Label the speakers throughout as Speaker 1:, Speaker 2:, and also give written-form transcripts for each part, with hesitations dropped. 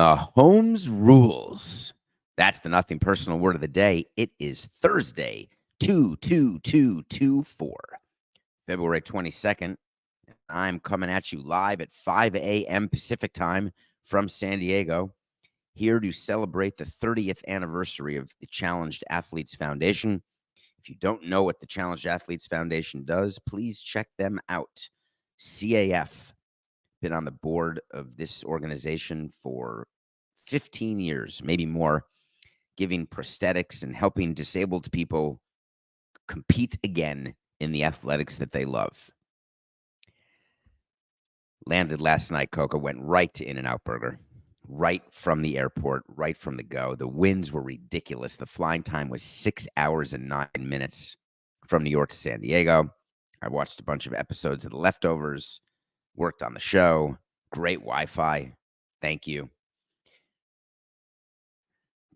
Speaker 1: Mahomes Rules. That's the nothing personal word of the day. It is Thursday, 2/2/2/24, February 22nd. I'm coming at you live at 5 a.m. Pacific time from San Diego, here to celebrate the 30th anniversary of the Challenged Athletes Foundation. If you don't know what the Challenged Athletes Foundation does, please check them out. CAF, been on the board of this organization for 15 years, maybe more, giving prosthetics and helping disabled people compete again in the athletics that they love. Landed last night, Coca, went right to In-N-Out Burger, right from the airport, right from the go. The winds were ridiculous. The flying time was 6 hours and 9 minutes from New York to San Diego. I watched a bunch of episodes of The Leftovers, worked on the show. Great Wi-Fi. Thank you.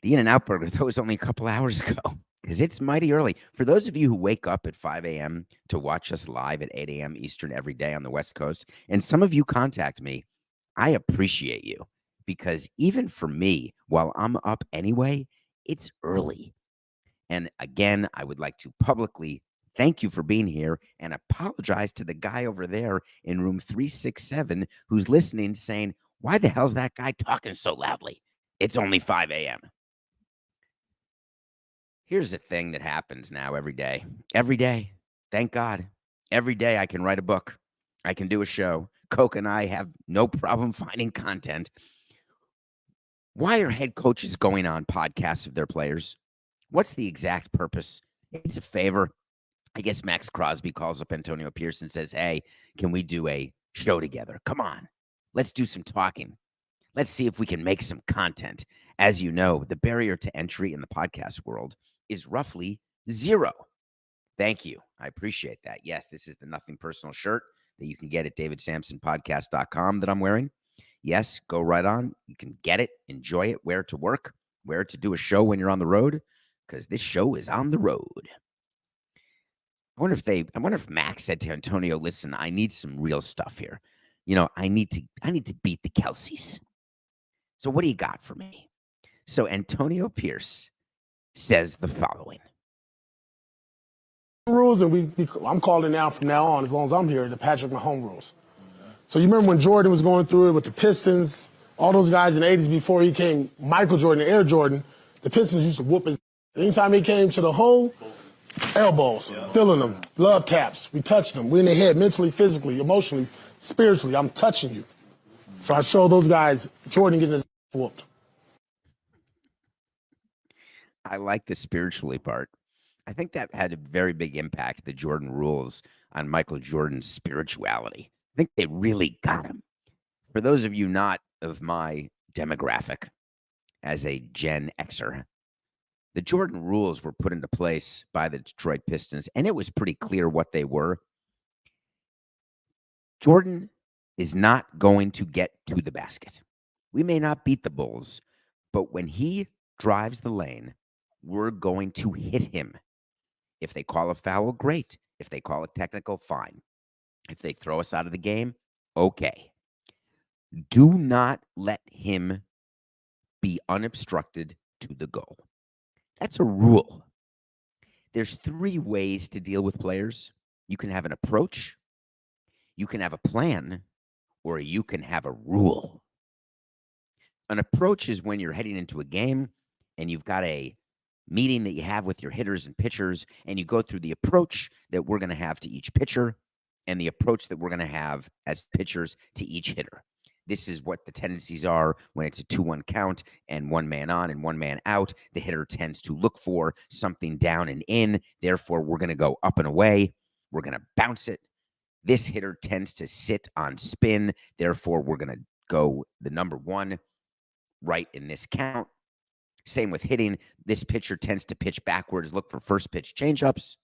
Speaker 1: The In-N-Out Burger, that was only a couple hours ago because it's mighty early. For those of you who wake up at 5 a.m. to watch us live at 8 a.m. Eastern every day on the West Coast, and some of you contact me, I appreciate you because even for me, while I'm up anyway, it's early. And again, I would like to publicly thank you for being here and apologize to the guy over there in room 367 who's listening saying, why the hell's that guy talking so loudly? It's only 5 a.m. Here's a thing that happens now every day. Every day. Thank God. Every day I can write a book. I can do a show. Coke and I have no problem finding content. Why are head coaches going on podcasts of their players? What's the exact purpose? It's a favor. I guess Maxx Crosby calls up Antonio Pierce and says, hey, can we do a show together? Come on. Let's do some talking. Let's see if we can make some content. As you know, the barrier to entry in the podcast world is roughly 0. Thank you. I appreciate that. Yes, this is the Nothing Personal shirt that you can get at davidsamsonpodcast.com that I'm wearing. Yes, go right on. You can get it, enjoy it, wear it to work, wear it to do a show when you're on the road, because this show is on the road. I wonder if Max said to Antonio, listen, I need some real stuff here. You know, I need to beat the Kelseys. So what do you got for me? So Antonio Pierce says the following.
Speaker 2: Rules, and I'm calling now from now on, as long as I'm here, the Patrick Mahomes rules. So you remember when Jordan was going through it with the Pistons, all those guys in the 80s before he came, Michael Jordan and Air Jordan, the Pistons used to whoop his. Anytime he came to the hole, elbows, feeling them, love taps. We touched them. We in the head, mentally, physically, emotionally, spiritually. I'm touching you. So I show those guys Jordan getting his whooped.
Speaker 1: I like the spiritually part. I think that had a very big impact, the Jordan rules, on Michael Jordan's spirituality. I think they really got him. For those of you not of my demographic as a Gen Xer, the Jordan rules were put into place by the Detroit Pistons, and it was pretty clear what they were. Jordan is not going to get to the basket. We may not beat the Bulls, but when he drives the lane, we're going to hit him. If they call a foul, great. If they call it technical, fine. If they throw us out of the game, okay. Do not let him be unobstructed to the goal. That's a rule. There's 3 ways to deal with players. You can have an approach, you can have a plan, or you can have a rule. An approach is when you're heading into a game and you've got a meeting that you have with your hitters and pitchers, and you go through the approach that we're going to have to each pitcher and the approach that we're going to have as pitchers to each hitter. This is what the tendencies are when it's a 2-1 count and 1 man on and 1 man out. The hitter tends to look for something down and in. Therefore, we're going to go up and away. We're going to bounce it. This hitter tends to sit on spin. Therefore, we're going to go the number 1 right in this count. Same with hitting. This pitcher tends to pitch backwards, look for first pitch changeups.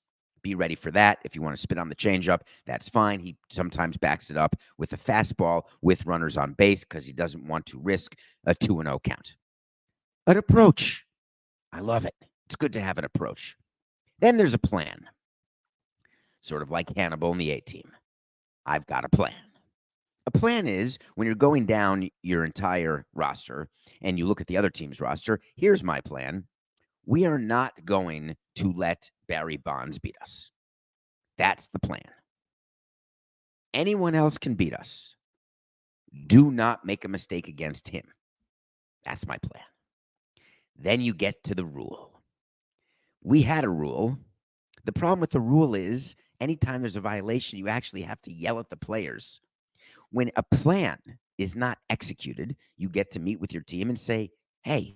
Speaker 1: Be ready for that. If you want to spit on the changeup, that's fine. He sometimes backs it up with a fastball with runners on base because he doesn't want to risk a 2-0 count. An approach. I love it. It's good to have an approach. Then there's a plan. Sort of like Hannibal and the A-Team. I've got a plan. A plan is when you're going down your entire roster and you look at the other team's roster, here's my plan. We are not going to let Barry Bonds beat us. That's the plan. Anyone else can beat us. Do not make a mistake against him. That's my plan. Then you get to the rule. We had a rule. The problem with the rule is anytime there's a violation, you actually have to yell at the players. When a plan is not executed, you get to meet with your team and say, hey,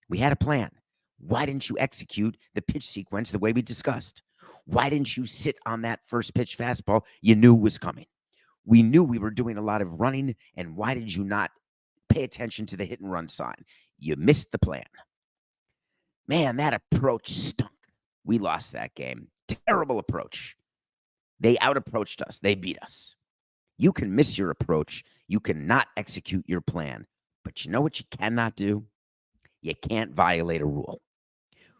Speaker 1: we had a plan. Why didn't you execute the pitch sequence the way we discussed? Why didn't you sit on that first pitch fastball you knew was coming? We knew we were doing a lot of running, and why did you not pay attention to the hit and run sign? You missed the plan. Man, that approach stunk. We lost that game. Terrible approach. They out-approached us. They beat us. You can miss your approach. You cannot execute your plan. But you know what you cannot do? You can't violate a rule.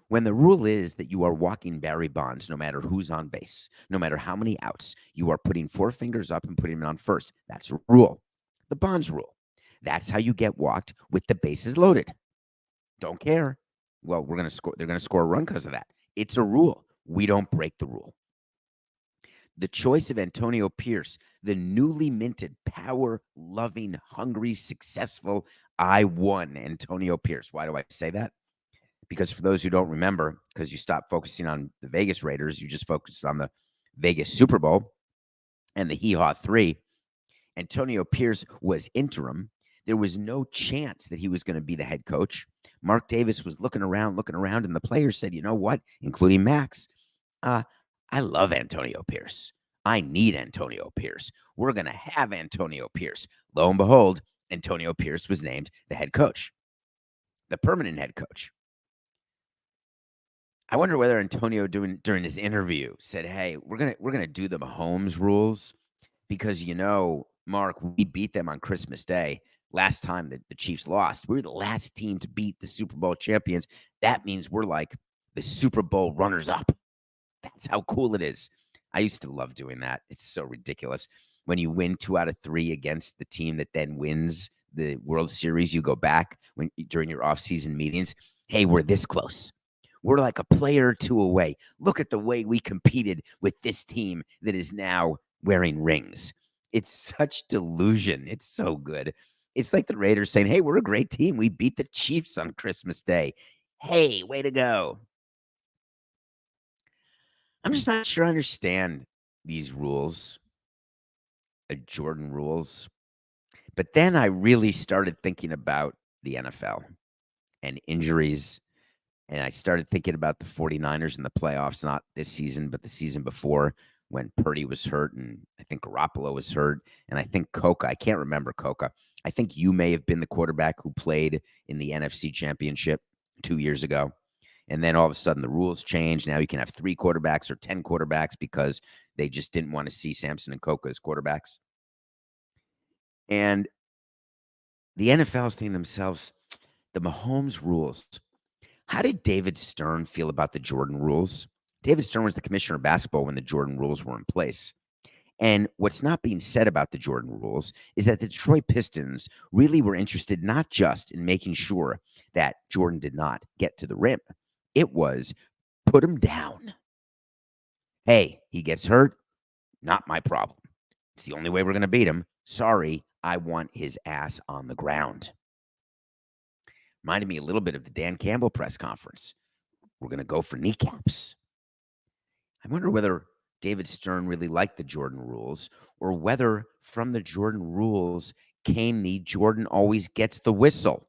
Speaker 1: When the rule is that you are walking Barry Bonds, no matter who's on base, no matter how many outs, you are putting four fingers up and putting him on first. That's a rule. The Bonds rule. That's how you get walked with the bases loaded. Don't care. Well, we're going to score. They're going to score a run because of that. It's a rule. We don't break the rule. The choice of Antonio Pierce, the newly minted, power-loving, hungry, successful, I won Antonio Pierce. Why do I say that? Because for those who don't remember, because you stopped focusing on the Vegas Raiders, you just focused on the Vegas Super Bowl and the Hee-Haw 3. Antonio Pierce was interim. There was no chance that he was going to be the head coach. Mark Davis was looking around, and the players said, you know what, including Max, I love Antonio Pierce. I need Antonio Pierce. We're going to have Antonio Pierce. Lo and behold, Antonio Pierce was named the head coach, the permanent head coach. I wonder whether Antonio during his interview said, hey, we're gonna do the Mahomes rules because, you know, Mark, we beat them on Christmas Day. Last time that the Chiefs lost, we were the last team to beat the Super Bowl champions. That means we're like the Super Bowl runners-up. That's how cool it is. I used to love doing that. It's so ridiculous. When you win 2 out of 3 against the team that then wins the World Series, you go back during your off-season meetings. Hey, we're this close. We're like a player or two away. Look at the way we competed with this team that is now wearing rings. It's such delusion. It's so good. It's like the Raiders saying, hey, we're a great team. We beat the Chiefs on Christmas Day. Hey, way to go. I'm just not sure I understand these rules, Jordan rules. But then I really started thinking about the NFL and injuries. And I started thinking about the 49ers in the playoffs, not this season, but the season before when Purdy was hurt and I think Garoppolo was hurt. And I think Coca, I can't remember Coca. I think you may have been the quarterback who played in the NFC Championship 2 years ago. And then all of a sudden the rules changed. Now you can have 3 quarterbacks or 10 quarterbacks because they just didn't want to see Samson and Coca as quarterbacks. And the NFL is thinking to themselves, the Mahomes rules. How did David Stern feel about the Jordan rules? David Stern was the commissioner of basketball when the Jordan rules were in place. And what's not being said about the Jordan rules is that the Detroit Pistons really were interested not just in making sure that Jordan did not get to the rim. It was put him down. Hey, he gets hurt. Not my problem. It's the only way we're going to beat him. Sorry, I want his ass on the ground. Reminded me a little bit of the Dan Campbell press conference. We're going to go for kneecaps. I wonder whether David Stern really liked the Jordan rules or whether from the Jordan rules came the Jordan always gets the whistle,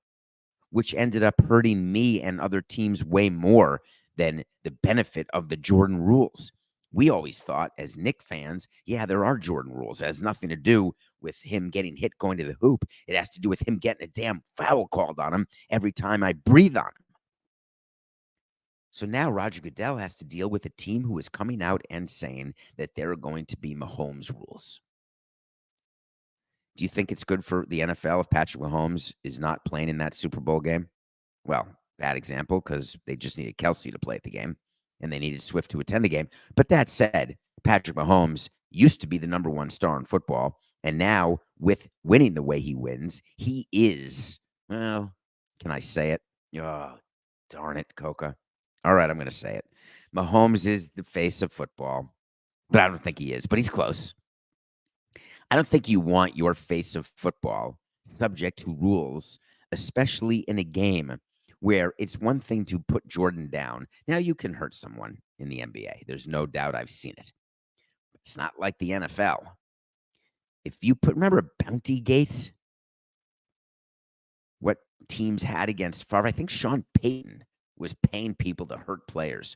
Speaker 1: which ended up hurting me and other teams way more than the benefit of the Jordan rules. We always thought as Knicks fans, yeah, there are Jordan rules. It has nothing to do with him getting hit going to the hoop. It has to do with him getting a damn foul called on him every time I breathe on him. So now Roger Goodell has to deal with a team who is coming out and saying that there are going to be Mahomes rules. Do you think it's good for the NFL if Patrick Mahomes is not playing in that Super Bowl game? Well, bad example because they just needed Kelsey to play at the game and they needed Swift to attend the game. But that said, Patrick Mahomes used to be the number 1 star in football. And now, with winning the way he wins, he is, well, can I say it? Oh, darn it, Coca. All right, I'm going to say it. Mahomes is the face of football, but I don't think he is, but he's close. I don't think you want your face of football subject to rules, especially in a game where it's one thing to put Jordan down. Now, you can hurt someone in the NBA. There's no doubt I've seen it. It's not like the NFL. If you remember Bounty Gate, what teams had against Favre? I think Sean Payton was paying people to hurt players.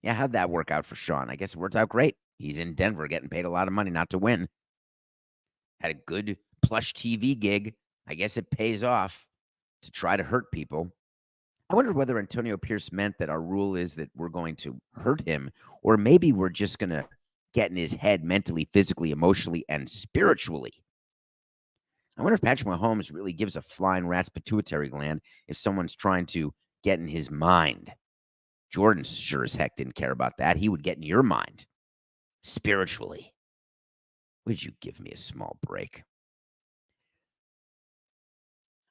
Speaker 1: Yeah, how'd that work out for Sean? I guess it worked out great. He's in Denver getting paid a lot of money not to win. Had a good plush TV gig. I guess it pays off to try to hurt people. I wonder whether Antonio Pierce meant that our rule is that we're going to hurt him, or maybe we're just going to get in his head mentally, physically, emotionally, and spiritually. I wonder if Patrick Mahomes really gives a flying rat's pituitary gland if someone's trying to get in his mind. Jordan sure as heck didn't care about that. He would get in your mind spiritually. Would you give me a small break?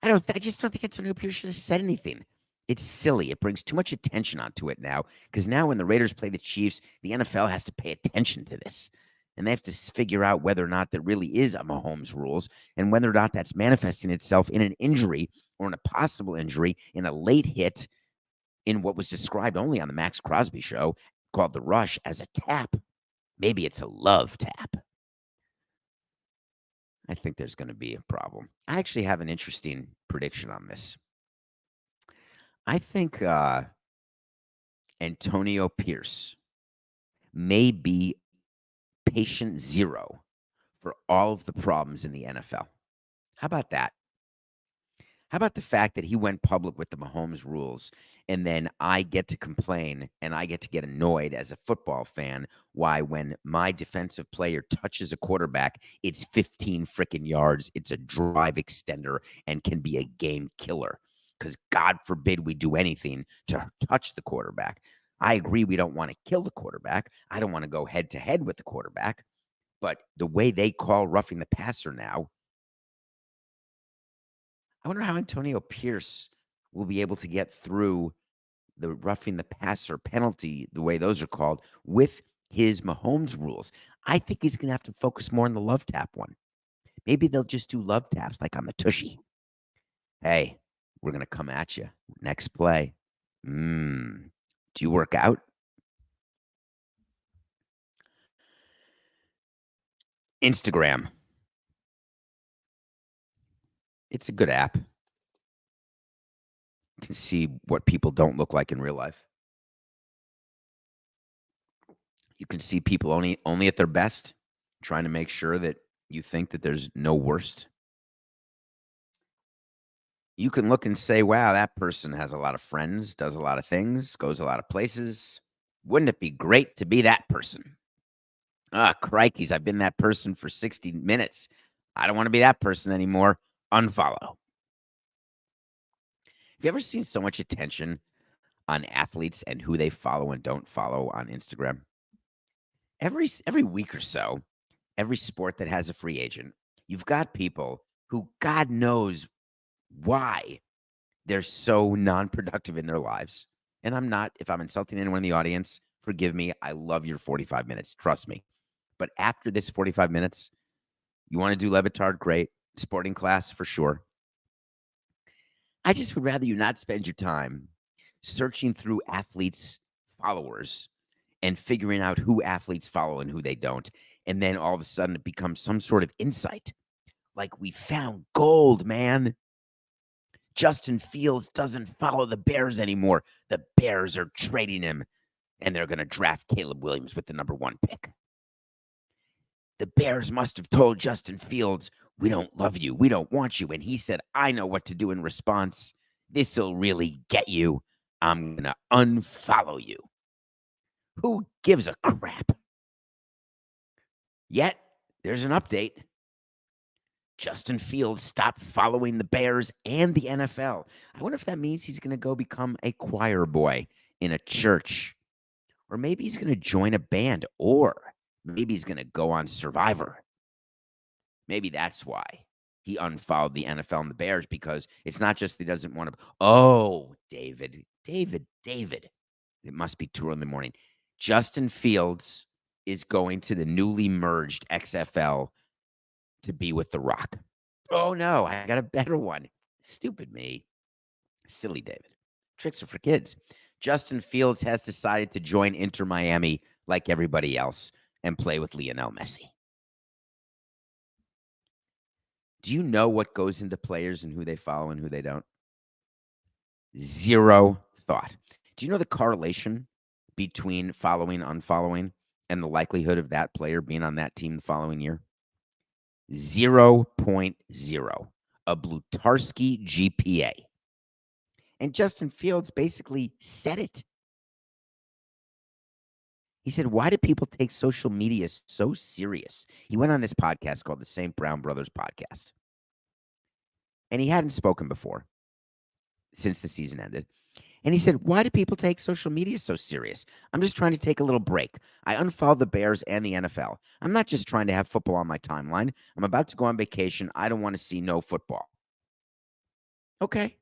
Speaker 1: I just don't think Antonio Pierce should have said anything. It's silly. It brings too much attention onto it now, because now when the Raiders play the Chiefs, the NFL has to pay attention to this. And they have to figure out whether or not there really is a Mahomes Rules, and whether or not that's manifesting itself in an injury or in a possible injury in a late hit in what was described only on the Maxx Crosby show called The Rush as a tap. Maybe it's a love tap. I think there's going to be a problem. I actually have an interesting prediction on this. I think Antonio Pierce may be patient zero for all of the problems in the NFL. How about that? How about the fact that he went public with the Mahomes Rules, and then I get to complain and I get to get annoyed as a football fan why when my defensive player touches a quarterback, it's 15 freaking yards, it's a drive extender, and can be a game killer. Because God forbid we do anything to touch the quarterback. I agree we don't want to kill the quarterback. I don't want to go head-to-head with the quarterback. But the way they call roughing the passer now, I wonder how Antonio Pierce will be able to get through the roughing the passer penalty, the way those are called, with his Mahomes Rules. I think he's going to have to focus more on the love tap one. Maybe they'll just do love taps like on the Tushy. Hey, we're going to come at you. Next play. Do you work out? Instagram. It's a good app. You can see what people don't look like in real life. You can see people only at their best, trying to make sure that you think that there's no worst. You can look and say, wow, that person has a lot of friends, does a lot of things, goes a lot of places. Wouldn't it be great to be that person? Ah, crikeys, I've been that person for 60 minutes. I don't want to be that person anymore. Unfollow. Have you ever seen so much attention on athletes and who they follow and don't follow on Instagram? Every week or so, every sport that has a free agent, you've got people who God knows why they're so non-productive in their lives. And if I'm insulting anyone in the audience, forgive me. I love your 45 minutes. Trust me. But after this 45 minutes, you want to do Levitard, great. Sporting class, for sure. I just would rather you not spend your time searching through athletes' followers and figuring out who athletes follow and who they don't. And then all of a sudden it becomes some sort of insight. Like, we found gold, man. Justin Fields doesn't follow the Bears anymore. The Bears are trading him, and they're going to draft Caleb Williams with the number 1 pick. The Bears must have told Justin Fields, we don't love you. We don't want you. And he said, I know what to do in response. This'll really get you. I'm going to unfollow you. Who gives a crap? Yet, there's an update. Justin Fields stopped following the Bears and the NFL. I wonder if that means he's going to go become a choir boy in a church. Or maybe he's going to join a band. Or maybe he's going to go on Survivor. Maybe that's why he unfollowed the NFL and the Bears, because it's not just he doesn't want to. Oh, David. It must be 2 in the morning. Justin Fields is going to the newly merged XFL to be with The Rock. Oh, no, I got a better one. Stupid me. Silly David. Tricks are for kids. Justin Fields has decided to join Inter Miami like everybody else and play with Lionel Messi. Do you know what goes into players and who they follow and who they don't? Zero thought. Do you know the correlation between following, unfollowing, and the likelihood of that player being on that team the following year? 0.0. A Blutarski GPA. And Justin Fields basically said it. He said, why do people take social media so serious? He went on this podcast called the St. Brown Brothers Podcast. And he hadn't spoken before since the season ended. And he said, why do people take social media so serious? I'm just trying to take a little break. I unfollowed the Bears and the NFL. I'm not just trying to have football on my timeline. I'm about to go on vacation. I don't want to see no football. Okay.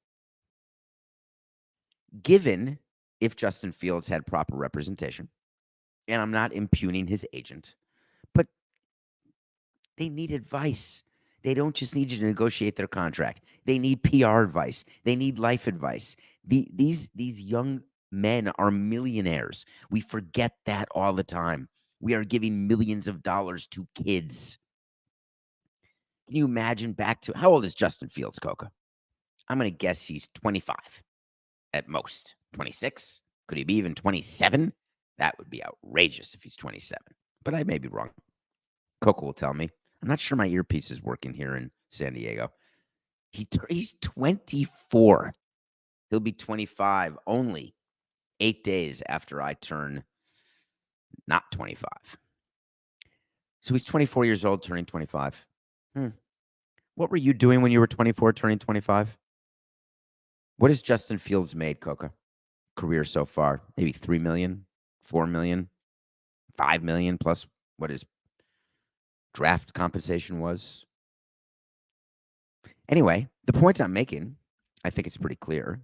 Speaker 1: Given if Justin Fields had proper representation, and I'm not impugning his agent, but they need advice. They don't just need you to negotiate their contract. They need PR advice. They need life advice. These young men are millionaires. We forget that all the time. We are giving millions of dollars to kids. Can you imagine back to, how old is Justin Fields, Coca? I'm going to guess he's 25 at most. 26? Could he be even 27? That would be outrageous if he's 27. But I may be wrong. Coco will tell me. I'm not sure my earpiece is working here in San Diego. He's 24. He'll be 25 only 8 days after I turn not 25. So he's 24 years old, turning 25. What were you doing when you were 24, turning 25? What has Justin Fields made, Coca? Career so far? Maybe 3 million, 4 million, 5 million plus what his draft compensation was. Anyway, the point I'm making, I think it's pretty clear,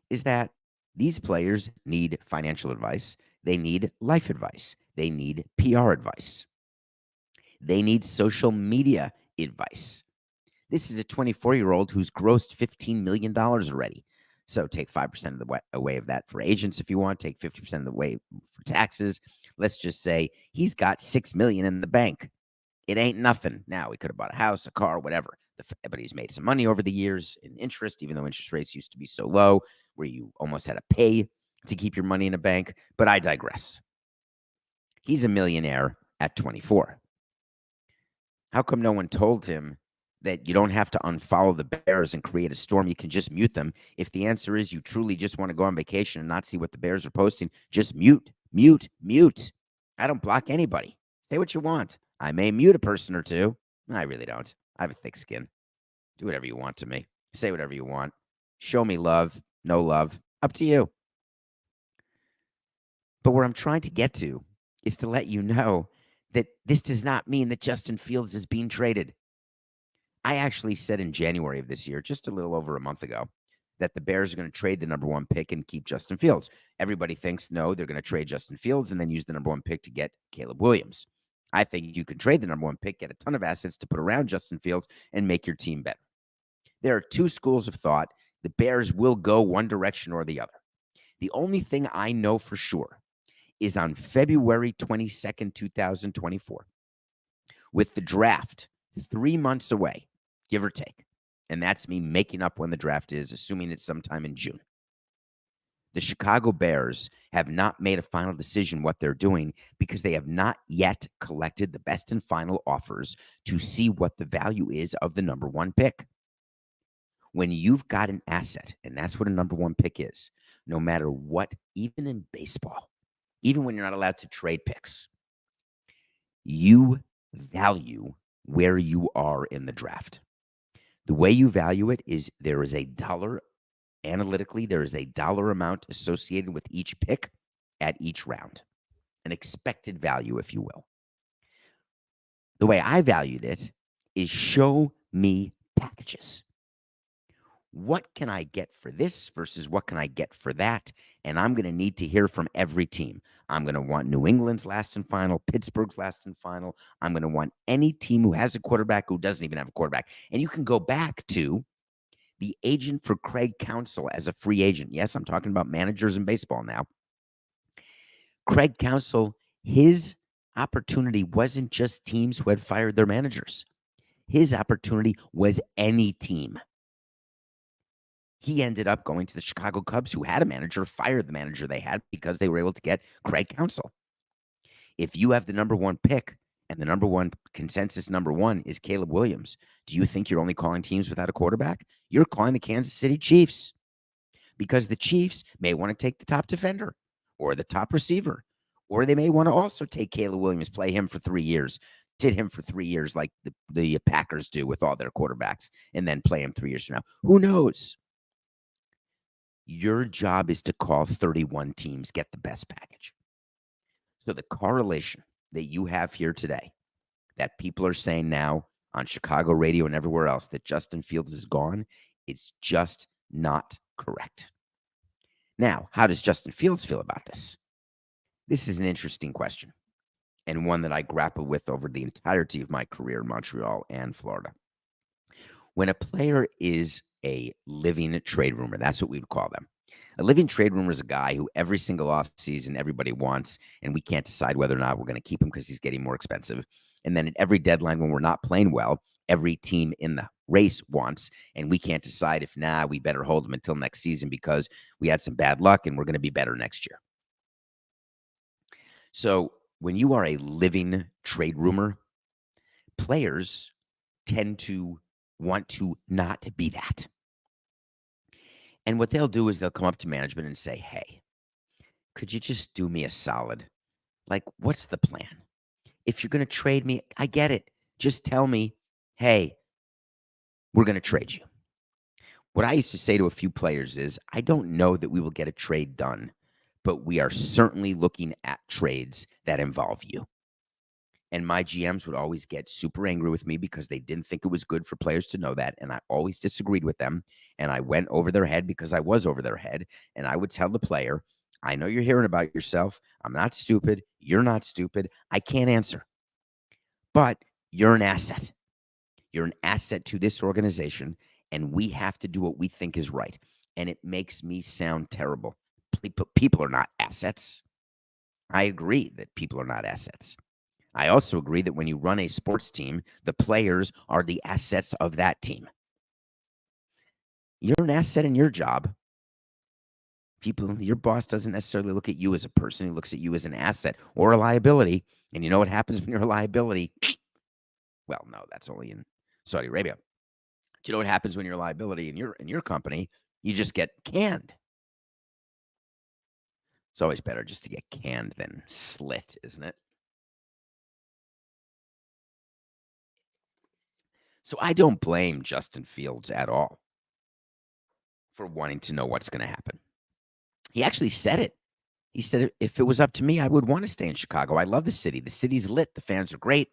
Speaker 1: is that these players need financial advice. They need life advice. They need PR advice. They need social media advice. This is a 24-year-old who's grossed $15 million already. So take 5% of the away of that for agents if you want. Take 50% of the way for taxes. Let's just say he's got $6 million in the bank. It ain't nothing. Now, he could have bought a house, a car, whatever. But he's made some money over the years in interest, even though interest rates used to be so low where you almost had to pay to keep your money in a bank. But I digress. He's a millionaire at 24. How come no one told him that you don't have to unfollow the Bears and create a storm? You can just mute them. If the answer is you truly just want to go on vacation and not see what the Bears are posting, just mute. I don't block anybody. Say what you want. I may mute a person or two. I really don't. I have a thick skin. Do whatever you want to me. Say whatever you want. Show me love. No love. Up to you. But where I'm trying to get to is to let you know that this does not mean that Justin Fields is being traded. I actually said in January of this year, just a little over a month ago, that the Bears are going to trade the number 1 pick and keep Justin Fields. Everybody thinks, no, they're going to trade Justin Fields and then use the number 1 pick to get Caleb Williams. I think you can trade the number 1 pick, get a ton of assets to put around Justin Fields, and make your team better. There are 2 schools of thought. The Bears will go one direction or the other. The only thing I know for sure is on February 22nd, 2024, with the draft 3 months away, give or take, and that's me making up when the draft is, assuming it's sometime in June. The Chicago Bears have not made a final decision what they're doing because they have not yet collected the best and final offers to see what the value is of the number 1 pick. When you've got an asset, and that's what a number 1 pick is, no matter what, even in baseball, even when you're not allowed to trade picks, you value where you are in the draft. The way you value it is there is a dollar. Analytically, there is a dollar amount associated with each pick at each round, an expected value, if you will. The way I valued it is show me packages. What can I get for this versus what can I get for that? And I'm going to need to hear from every team. I'm going to want New England's last and final, Pittsburgh's last and final. I'm going to want any team who has a quarterback who doesn't even have a quarterback. And you can go back to the agent for Craig Counsell as a free agent. Yes, I'm talking about managers in baseball now. Craig Counsell, his opportunity wasn't just teams who had fired their managers. His opportunity was any team. He ended up going to the Chicago Cubs, who had a manager, fired the manager they had because they were able to get Craig Counsell. If you have the number one pick and the number one consensus number one is Caleb Williams, do you think you're only calling teams without a quarterback? You're calling the Kansas City Chiefs because the Chiefs may want to take the top defender or the top receiver, or they may want to also take Caleb Williams, play him for 3 years, sit him for 3 years like the Packers do with all their quarterbacks, and then play him 3 years from now. Who knows? Your job is to call 31 teams, get the best package. So the correlation that you have here today, that people are saying now on Chicago radio and everywhere else that Justin Fields is gone, it's just not correct. Now, how does Justin Fields feel about this? This is an interesting question, and one that I grapple with over the entirety of my career in Montreal and Florida. When a player is a living trade rumor, that's what we would call them. A living trade rumor is a guy who every single offseason everybody wants, and we can't decide whether or not we're going to keep him because he's getting more expensive. And then at every deadline when we're not playing well, every team in the race wants, and we can't decide if, we better hold him until next season because we had some bad luck and we're going to be better next year. So when you are a living trade rumor, players tend to want to not be that. And what they'll do is they'll come up to management and say, hey, could you just do me a solid? Like, what's the plan? If you're going to trade me, I get it. Just tell me, hey, we're going to trade you. What I used to say to a few players is, I don't know that we will get a trade done, but we are certainly looking at trades that involve you. And my GMs would always get super angry with me because they didn't think it was good for players to know that. And I always disagreed with them. And I went over their head because I was over their head. And I would tell the player, I know you're hearing about yourself. I'm not stupid. You're not stupid. I can't answer. But you're an asset. You're an asset to this organization. And we have to do what we think is right. And it makes me sound terrible. People are not assets. I agree that people are not assets. I also agree that when you run a sports team, the players are the assets of that team. You're an asset in your job. Your boss doesn't necessarily look at you as a person. He looks at you as an asset or a liability. And you know what happens when you're a liability? Well, no, that's only in Saudi Arabia. Do you know what happens when you're a liability in your company? You just get canned. It's always better just to get canned than slit, isn't it? So I don't blame Justin Fields at all for wanting to know what's going to happen. He actually said it. He said, if it was up to me, I would want to stay in Chicago. I love the city. The city's lit. The fans are great.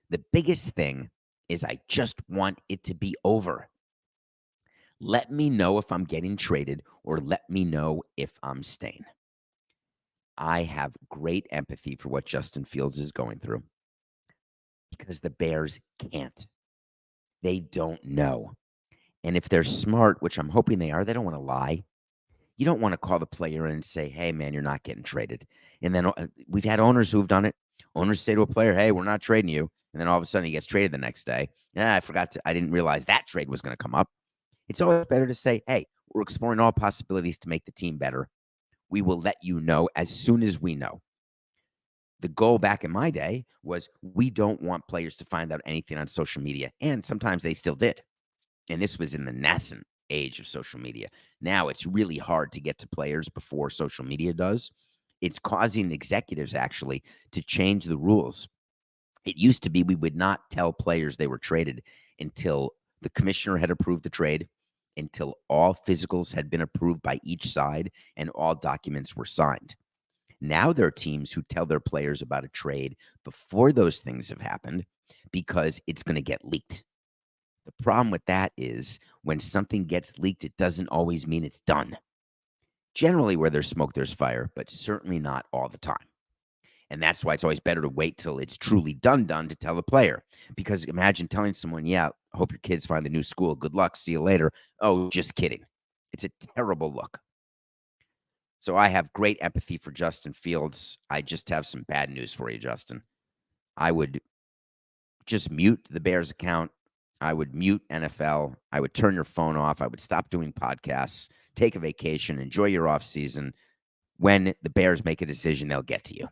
Speaker 1: The biggest thing is I just want it to be over. Let me know if I'm getting traded or let me know if I'm staying. I have great empathy for what Justin Fields is going through because the Bears can't. They don't know. And if they're smart, which I'm hoping they are, they don't want to lie. You don't want to call the player in and say, hey, man, you're not getting traded. And then we've had owners who've done it. Owners say to a player, hey, we're not trading you. And then all of a sudden he gets traded the next day. I didn't realize that trade was going to come up. It's always better to say, hey, we're exploring all possibilities to make the team better. We will let you know as soon as we know. The goal back in my day was we don't want players to find out anything on social media. And sometimes they still did. And this was in the nascent age of social media. Now it's really hard to get to players before social media does. It's causing executives actually to change the rules. It used to be we would not tell players they were traded until the commissioner had approved the trade, until all physicals had been approved by each side and all documents were signed. Now there are teams who tell their players about a trade before those things have happened, because it's going to get leaked. The problem with that is when something gets leaked, it doesn't always mean it's done. Generally, where there's smoke, there's fire, but certainly not all the time. And that's why it's always better to wait till it's truly done to tell a player. Because imagine telling someone, yeah, hope your kids find the new school. Good luck. See you later. Oh, just kidding. It's a terrible look. So I have great empathy for Justin Fields. I just have some bad news for you, Justin. I would just mute the Bears account. I would mute NFL. I would turn your phone off. I would stop doing podcasts, take a vacation, enjoy your off season. When the Bears make a decision, they'll get to you,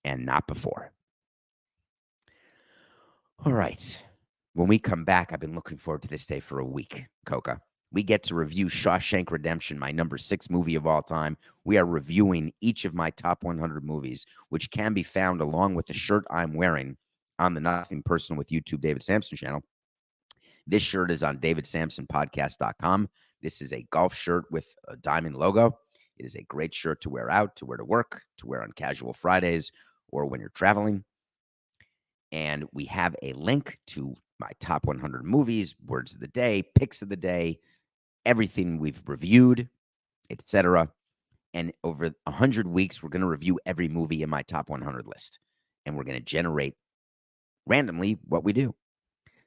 Speaker 1: and not before. All right. When we come back, I've been looking forward to this day for a week, Coca. We get to review Shawshank Redemption, my number 6 movie of all time. We are reviewing each of my top 100 movies, which can be found along with the shirt I'm wearing on the Nothing Personal with YouTube David Samson channel. This shirt is on davidsamsonpodcast.com. This is a golf shirt with a diamond logo. It is a great shirt to wear out, to wear to work, to wear on casual Fridays, or when you're traveling. And we have a link to my top 100 movies, words of the day, picks of the day, everything we've reviewed, etc. And over 100 weeks, we're going to review every movie in my top 100 list. And we're going to generate randomly what we do.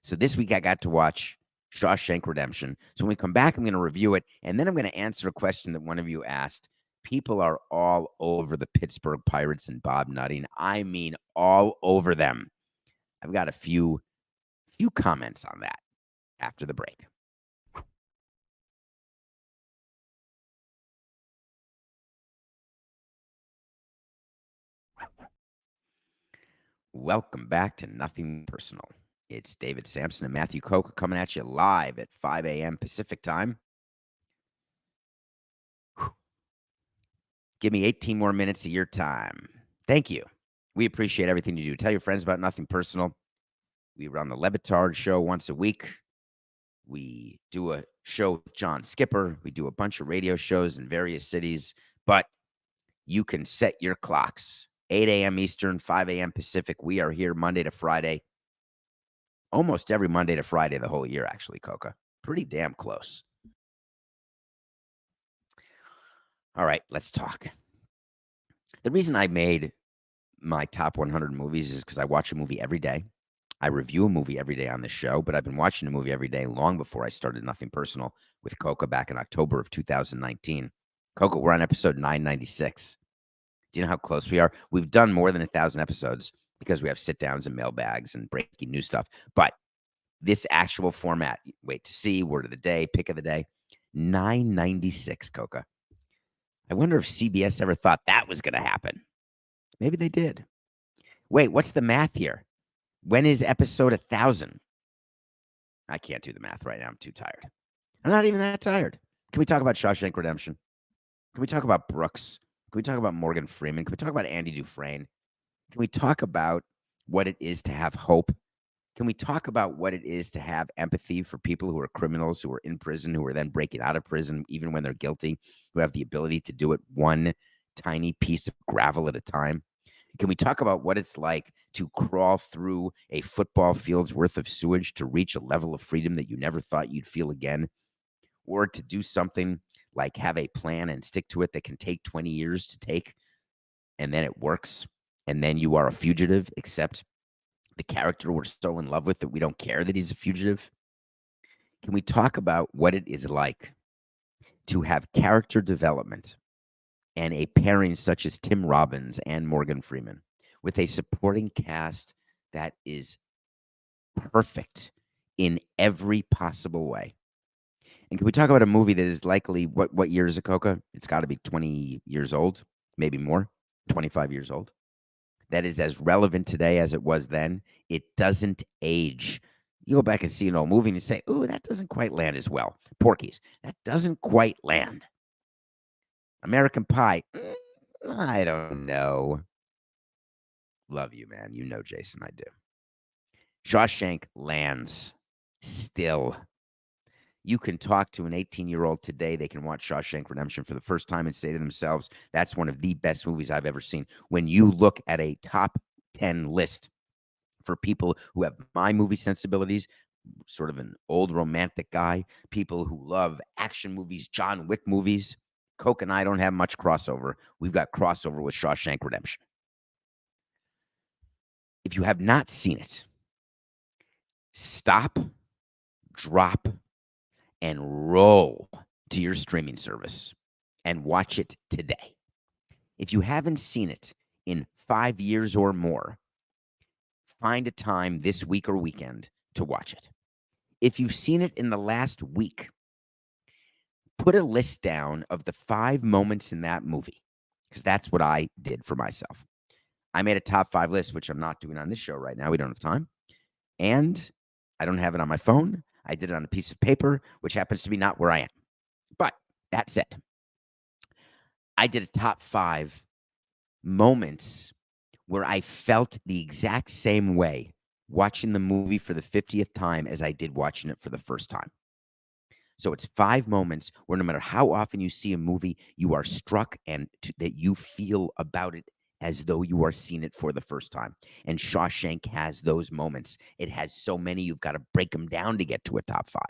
Speaker 1: So this week I got to watch Shawshank Redemption. So when we come back, I'm going to review it. And then I'm going to answer a question that one of you asked. People are all over the Pittsburgh Pirates and Bob Nutting. I mean, all over them. I've got a few comments on that after the break. Welcome back to Nothing Personal. It's David Samson and Matthew Coca coming at you live at 5 a.m. Pacific time. Whew. Give me 18 more minutes of your time. Thank you. We appreciate everything you do. Tell your friends about Nothing Personal. We run the Levitard show once a week. We do a show with John Skipper. We do a bunch of radio shows in various cities. But you can set your clocks. 8 a.m. Eastern, 5 a.m. Pacific. We are here Monday to Friday. Almost every Monday to Friday the whole year, actually, Coca. Pretty damn close. All right, let's talk. The reason I made my top 100 movies is because I watch a movie every day. I review a movie every day on this show, but I've been watching a movie every day long before I started Nothing Personal with Coca back in October of 2019. Coca, we're on episode 996. Do you know how close we are? We've done more than 1,000 episodes because we have sit-downs and mailbags and breaking news stuff. But this actual format, wait to see, word of the day, pick of the day, 996, Coca. I wonder if CBS ever thought that was going to happen. Maybe they did. Wait, what's the math here? When is episode 1,000? I can't do the math right now. I'm too tired. I'm not even that tired. Can we talk about Shawshank Redemption? Can we talk about Brooks? Can we talk about Morgan Freeman? Can we talk about Andy Dufresne? Can we talk about what it is to have hope? Can we talk about what it is to have empathy for people who are criminals, who are in prison, who are then breaking out of prison, even when they're guilty, who have the ability to do it one tiny piece of gravel at a time? Can we talk about what it's like to crawl through a football field's worth of sewage to reach a level of freedom that you never thought you'd feel again? Or to do something like have a plan and stick to it that can take 20 years to take, and then it works, and then you are a fugitive, except the character we're so in love with that we don't care that he's a fugitive? Can we talk about what it is like to have character development and a pairing such as Tim Robbins and Morgan Freeman with a supporting cast that is perfect in every possible way? And can we talk about a movie that is likely, what year is it, Coca? It's got to be 20 years old, maybe more, 25 years old. That is as relevant today as it was then. It doesn't age. You go back and see an old movie and you say, oh, that doesn't quite land as well. Porky's, that doesn't quite land. American Pie, I don't know. Love you, man. You know, Jason, I do. Shawshank lands still. You can talk to an 18-year-old today. They can watch Shawshank Redemption for the first time and say to themselves, that's one of the best movies I've ever seen. When you look at a top 10 list For people who have my movie sensibilities, sort of an old romantic guy, people who love action movies, John Wick movies, Coke and I don't have much crossover. We've got crossover with Shawshank Redemption. If you have not seen it, stop, drop, and roll to your streaming service and watch it today. If you haven't seen it in 5 years or more, find a time this week or weekend to watch it. If you've seen it in the last week, put a list down of the 5 moments in that movie, because that's what I did for myself. I made a top 5 list, which I'm not doing on this show right now. We don't have time. And I don't have it on my phone. I did it on a piece of paper, which happens to be not where I am. But that said, I did a top 5 moments where I felt the exact same way watching the movie for the 50th time as I did watching it for the first time. So it's 5 moments where no matter how often you see a movie, you are struck and that you feel about it as though you are seeing it for the first time. And Shawshank has those moments. It has so many, you've got to break them down to get to a top 5.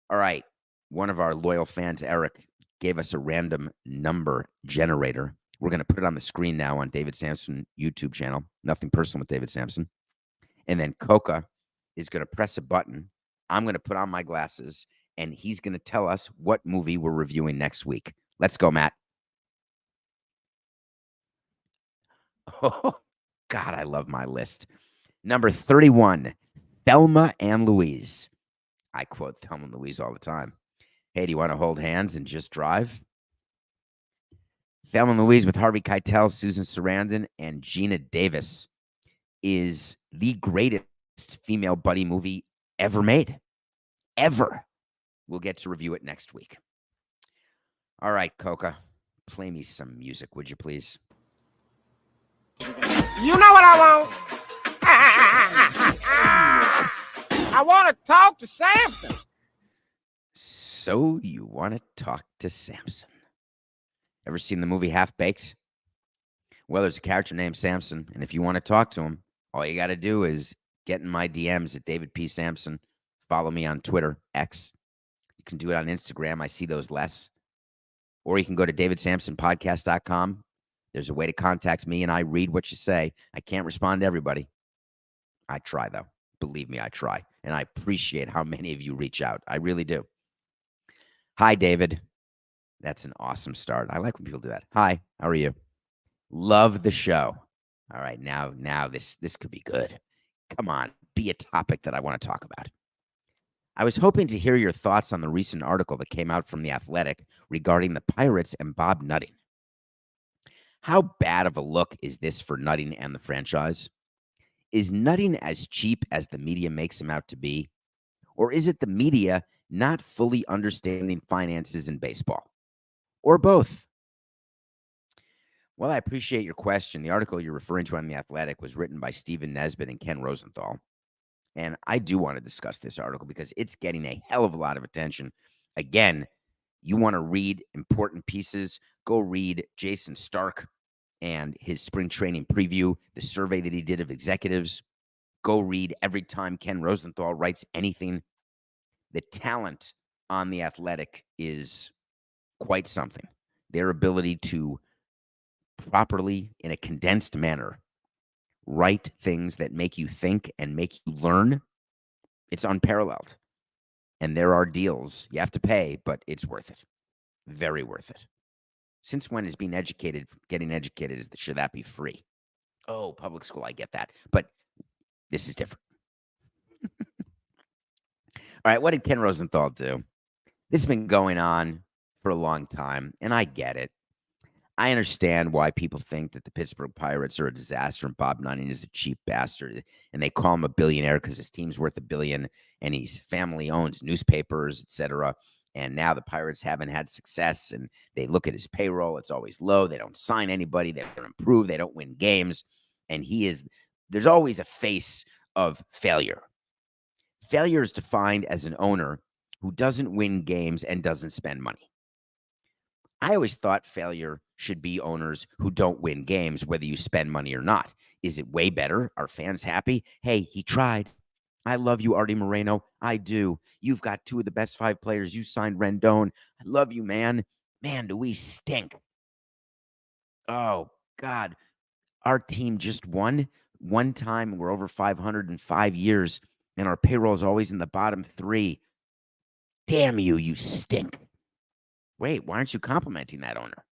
Speaker 1: All right. One of our loyal fans, Eric, gave us a random number generator. We're going to put it on the screen now on David Samson YouTube channel. Nothing personal with David Samson. And then Coca is going to press a button. I'm going to put on my glasses, and he's going to tell us what movie we're reviewing next week. Let's go, Matt. Oh, God, I love my list. Number 31, Thelma and Louise. I quote Thelma and Louise all the time. Hey, do you want to hold hands and just drive? Thelma and Louise with Harvey Keitel, Susan Sarandon, and Gina Davis is the greatest female buddy movie ever made. Ever. We'll get to review it next week. All right, Coca, play me some music, would you please?
Speaker 3: You know what I want? I want to talk to Samson.
Speaker 1: So you want to talk to Samson. Ever seen the movie Half Baked? Well, there's a character named Samson, and if you want to talk to him, all you got to do is get in my DMs at David P. Samson. Follow me on Twitter, X. You can do it on Instagram. I see those less. Or you can go to davidsamsonpodcast.com. There's a way to contact me, and I read what you say. I can't respond to everybody. I try, though. Believe me, I try. And I appreciate how many of you reach out. I really do. Hi, David. That's an awesome start. I like when people do that. Hi, how are you? Love the show. All right, now this could be good. Come on, be a topic that I want to talk about. I was hoping to hear your thoughts on the recent article that came out from The Athletic regarding the Pirates and Bob Nutting. How bad of a look is this for Nutting and the franchise? Is Nutting as cheap as the media makes him out to be? Or is it the media not fully understanding finances in baseball? Or both? Well, I appreciate your question. The article you're referring to on The Athletic was written by Stephen Nesbitt and Ken Rosenthal. And I do want to discuss this article because it's getting a hell of a lot of attention. Again, you want to read important pieces, go read Jason Stark and his spring training preview, the survey that he did of executives. Go read every time Ken Rosenthal writes anything. The talent on The Athletic is quite something. Their ability to properly, in a condensed manner, write things that make you think and make you learn, it's unparalleled. And there are deals you have to pay, but it's worth it. Very worth it. Since when is getting educated, should that be free? Oh, public school, I get that. But this is different. All right, what did Ken Rosenthal do? This has been going on for a long time, and I get it. I understand why people think that the Pittsburgh Pirates are a disaster and Bob Nutting is a cheap bastard, and they call him a billionaire because his team's worth $1 billion and his family owns newspapers, etc. And now the Pirates haven't had success, and they look at his payroll; it's always low. They don't sign anybody. They don't improve. They don't win games, and there's always a face of failure. Failure is defined as an owner who doesn't win games and doesn't spend money. I always thought failure should be owners who don't win games, whether you spend money or not. Is it way better? Are fans happy? Hey, he tried. I love you, Artie Moreno. I do. You've got two of the best 5 players. You signed Rendon. I love you, man. Man, do we stink. Oh, God. Our team just won one time. We're over 500 in 5 years, and our payroll is always in the bottom 3. Damn you, you stink. Wait, why aren't you complimenting that owner?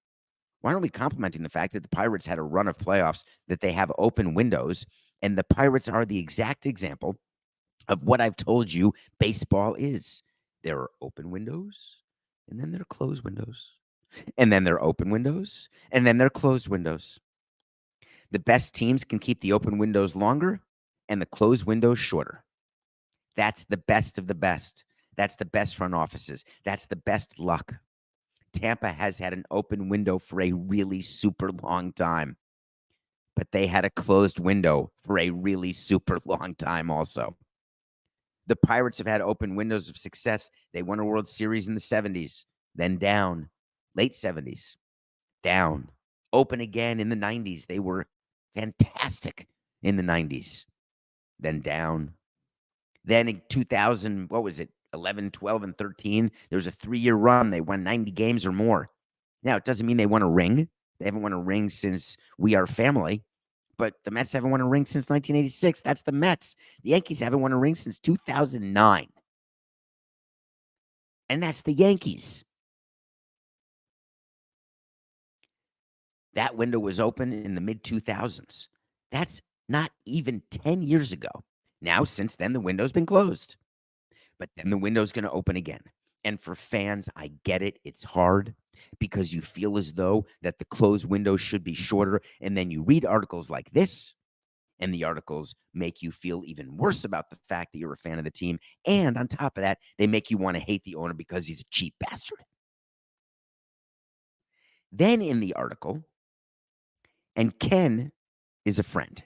Speaker 1: Why aren't we complimenting the fact that the Pirates had a run of playoffs, that they have open windows, and the Pirates are the exact example of what I've told you baseball is. There are open windows, and then there are closed windows, and then there are open windows, and then there are closed windows. The best teams can keep the open windows longer and the closed windows shorter. That's the best of the best. That's the best front offices. That's the best luck. Tampa has had an open window for a really super long time, but they had a closed window for a really super long time also. The Pirates have had open windows of success. They won a World Series in the 70s, then down, late 70s, down, open again in the 90s. They were fantastic in the 90s, then down. Then in 2000, what was it, 11, 12, and 13, there was a 3-year run. They won 90 games or more. Now, it doesn't mean they won a ring. They haven't won a ring since We Are Family, but the Mets haven't won a ring since 1986. That's the Mets. The Yankees haven't won a ring since 2009. And that's the Yankees. That window was open in the mid-2000s. That's not even 10 years ago. Now, since then, the window's been closed. But then the window's going to open again. And for fans, I get it. It's hard because you feel as though that the closed window should be shorter. And then you read articles like this, and the articles make you feel even worse about the fact that you're a fan of the team. And on top of that, they make you want to hate the owner because he's a cheap bastard. Then in the article, and Ken is a friend.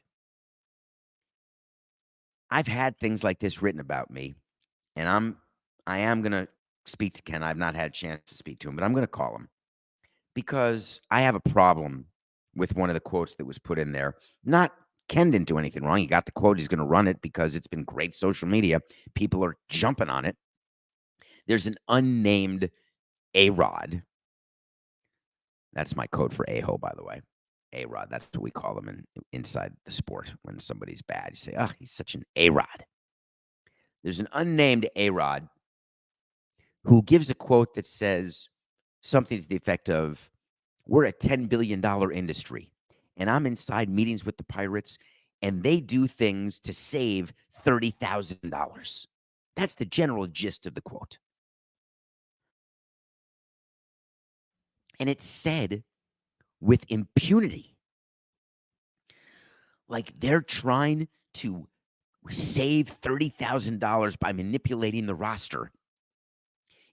Speaker 1: I've had things like this written about me, and I am going to speak to Ken. I've not had a chance to speak to him, but I'm going to call him because I have a problem with one of the quotes that was put in there. Not Ken didn't do anything wrong. He got the quote. He's going to run it because it's been great social media. People are jumping on it. There's an unnamed A-Rod. That's my code for a-hole, by the way. A-Rod. That's what we call them inside the sport. When somebody's bad, you say, oh, he's such an A-Rod. There's an unnamed A-Rod who gives a quote that says something to the effect of, we're a $10 billion industry, and I'm inside meetings with the Pirates, and they do things to save $30,000. That's the general gist of the quote. And it's said with impunity. Like they're trying to save $30,000 by manipulating the roster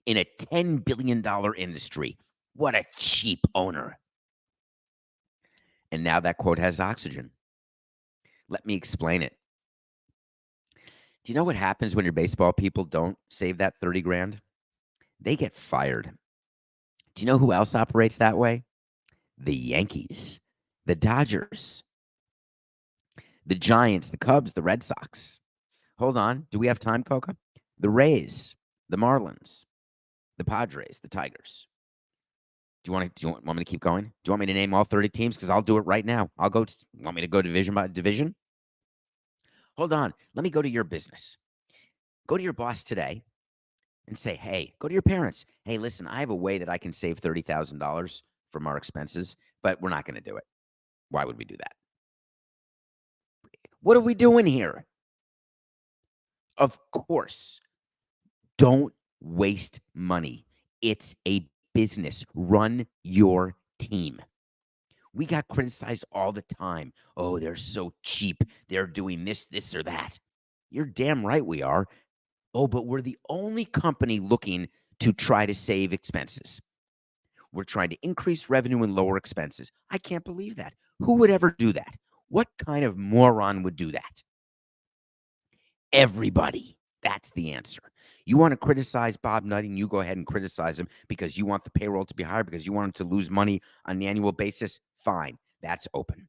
Speaker 1: in a $10 billion industry. What a cheap owner. And now that quote has oxygen. Let me explain it. Do you know what happens when your baseball people don't save that 30 grand? They get fired. Do you know who else operates that way? The Yankees, the Dodgers, the Giants, the Cubs, the Red Sox. Hold on. Do we have time, Coca? The Rays, the Marlins, the Padres, the Tigers. Do you want me to keep going? Do you want me to name all 30 teams? Because I'll do it right now. Want me to go division by division? Hold on. Let me go to your business. Go to your boss today and say, hey, go to your parents. Hey, listen, I have a way that I can save $30,000 from our expenses, but we're not going to do it. Why would we do that? What are we doing here? Of course, don't waste money. It's a business. Run your team. We got criticized all the time. Oh, they're so cheap. They're doing this, this, or that. You're damn right we are. Oh, but we're the only company looking to try to save expenses. We're trying to increase revenue and lower expenses. I can't believe that. Who would ever do that? What kind of moron would do that? Everybody. That's the answer. You want to criticize Bob Nutting, you go ahead and criticize him because you want the payroll to be higher, because you want him to lose money on an annual basis. Fine. That's open.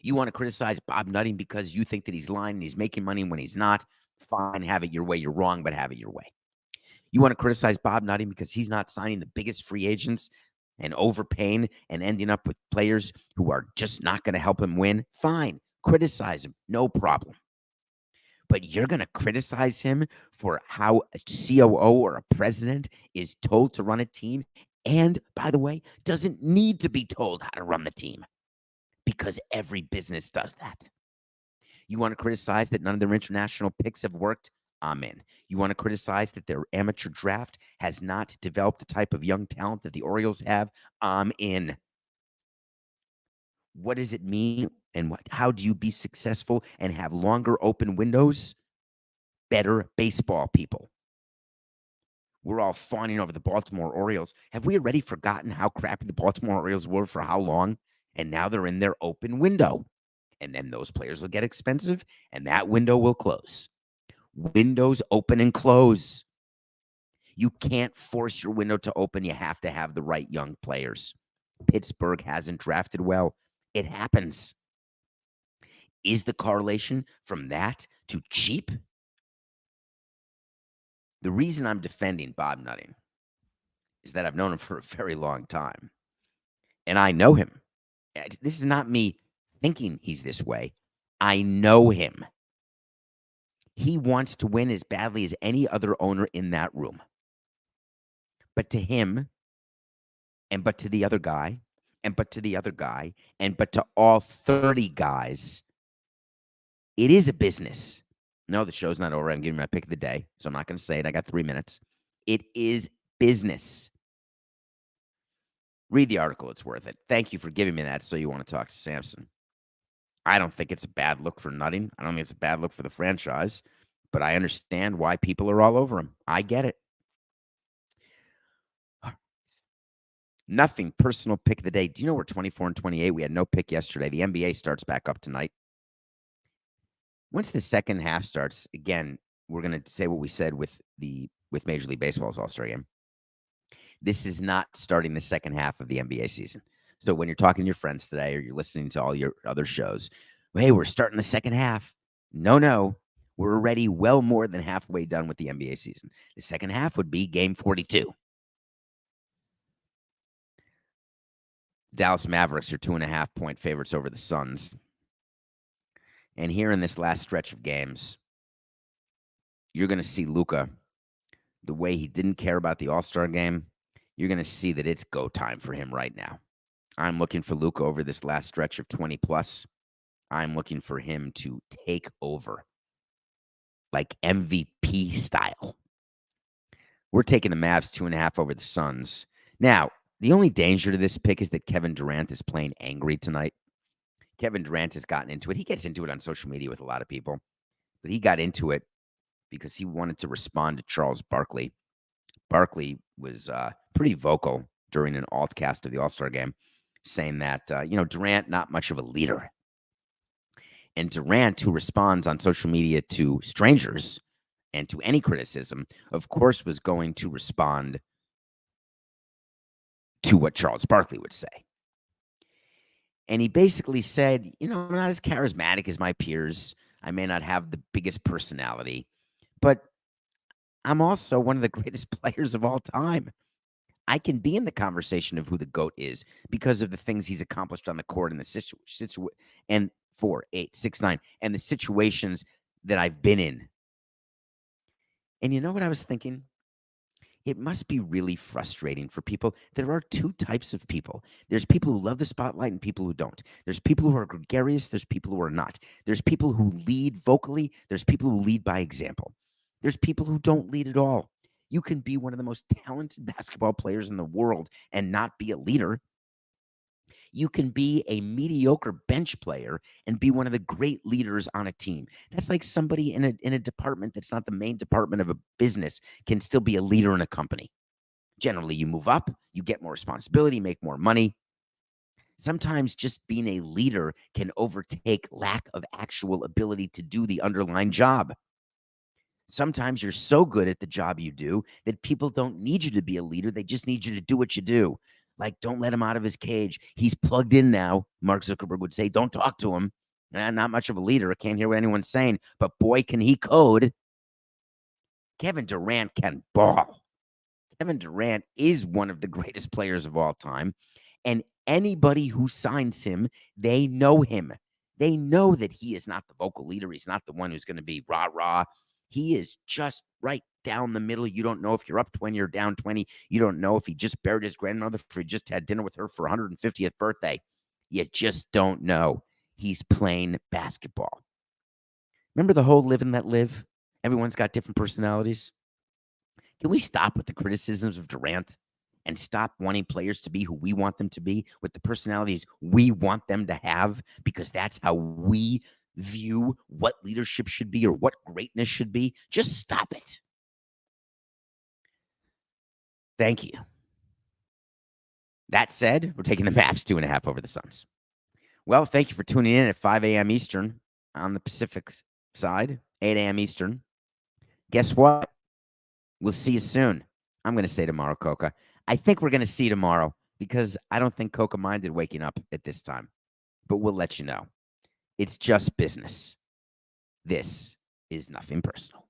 Speaker 1: You want to criticize Bob Nutting because you think that he's lying and he's making money when he's not. Fine. Have it your way. You're wrong, but have it your way. You want to criticize Bob Nutting because he's not signing the biggest free agents and overpaying and ending up with players who are just not going to help him win. Fine. Criticize him. No problem. But you're going to criticize him for how a COO or a president is told to run a team and, by the way, doesn't need to be told how to run the team because every business does that. You want to criticize that none of their international picks have worked? I'm in. You want to criticize that their amateur draft has not developed the type of young talent that the Orioles have? I'm in. What does it mean? And how do you be successful and have longer open windows? Better baseball people. We're all fawning over the Baltimore Orioles. Have we already forgotten how crappy the Baltimore Orioles were for how long? And now they're in their open window. And then those players will get expensive, and that window will close. Windows open and close. You can't force your window to open. You have to have the right young players. Pittsburgh hasn't drafted well. It happens. Is the correlation from that to cheap? The reason I'm defending Bob Nutting is that I've known him for a very long time. And I know him. This is not me thinking he's this way. I know him. He wants to win as badly as any other owner in that room. But to him, and but to the other guy, and but to the other guy, and but to all 30 guys, it is a business. No, the show's not over. I'm giving my pick of the day, so I'm not going to say it. I got 3 minutes. It is business. Read the article. It's worth it. Thank you for giving me that so you want to talk to Samson. I don't think it's a bad look for Nutting. I don't think it's a bad look for the franchise, but I understand why people are all over him. I get it. Nothing personal pick of the day. Do you know we're 24 and 28? We had no pick yesterday. The NBA starts back up tonight. Once the second half starts, again, we're going to say what we said with Major League Baseball's All-Star game. This is not starting the second half of the NBA season. So when you're talking to your friends today or you're listening to all your other shows, hey, we're starting the second half. No. We're already well more than halfway done with the NBA season. The second half would be game 42. Dallas Mavericks are 2.5-point favorites over the Suns. And here in this last stretch of games, you're going to see Luka, the way he didn't care about the All-Star game, you're going to see that it's go time for him right now. I'm looking for Luka over this last stretch of 20+. I'm looking for him to take over, like MVP style. We're taking the Mavs 2.5 over the Suns. Now, the only danger to this pick is that Kevin Durant is playing angry tonight. Kevin Durant has gotten into it. He gets into it on social media with a lot of people, but he got into it because he wanted to respond to Charles Barkley. Barkley was pretty vocal during an altcast of the All-Star game, saying that, Durant, not much of a leader. And Durant, who responds on social media to strangers and to any criticism, of course, was going to respond to what Charles Barkley would say. And he basically said, I'm not as charismatic as my peers. I may not have the biggest personality, but I'm also one of the greatest players of all time. I can be in the conversation of who the GOAT is because of the things he's accomplished on the court and the and 4, 8, 6, 9, and the situations that I've been in. And you know what I was thinking? It must be really frustrating for people. There are two types of people. There's people who love the spotlight and people who don't. There's people who are gregarious. There's people who are not. There's people who lead vocally. There's people who lead by example. There's people who don't lead at all. You can be one of the most talented basketball players in the world and not be a leader. You can be a mediocre bench player and be one of the great leaders on a team. That's like somebody in a department that's not the main department of a business can still be a leader in a company. Generally, you move up, you get more responsibility, make more money. Sometimes just being a leader can overtake lack of actual ability to do the underlying job. Sometimes you're so good at the job you do that people don't need you to be a leader. They just need you to do what you do. Like, don't let him out of his cage. He's plugged in now. Mark Zuckerberg would say, don't talk to him. Not much of a leader. I can't hear what anyone's saying, but boy, can he code. Kevin Durant can ball. Kevin Durant is one of the greatest players of all time. And anybody who signs him, they know him. They know that he is not the vocal leader. He's not the one who's going to be rah-rah. He is just right down the middle. You don't know if you're up 20 or down 20. You don't know if he just buried his grandmother, if he just had dinner with her for 150th birthday. You just don't know. He's playing basketball. Remember the whole live and let live? Everyone's got different personalities. Can we stop with the criticisms of Durant and stop wanting players to be who we want them to be with the personalities we want them to have? Because that's how we view what leadership should be or what greatness should be. Just stop it. Thank you. That said, we're taking the Mavs 2.5 over the Suns. Well, thank you for tuning in at 5 a.m. Eastern on the Pacific side, 8 a.m. Eastern. Guess what? We'll see you soon. I'm going to say tomorrow, Coca. I think we're going to see you tomorrow because I don't think Coca minded waking up at this time. But we'll let you know. It's just business. This is nothing personal.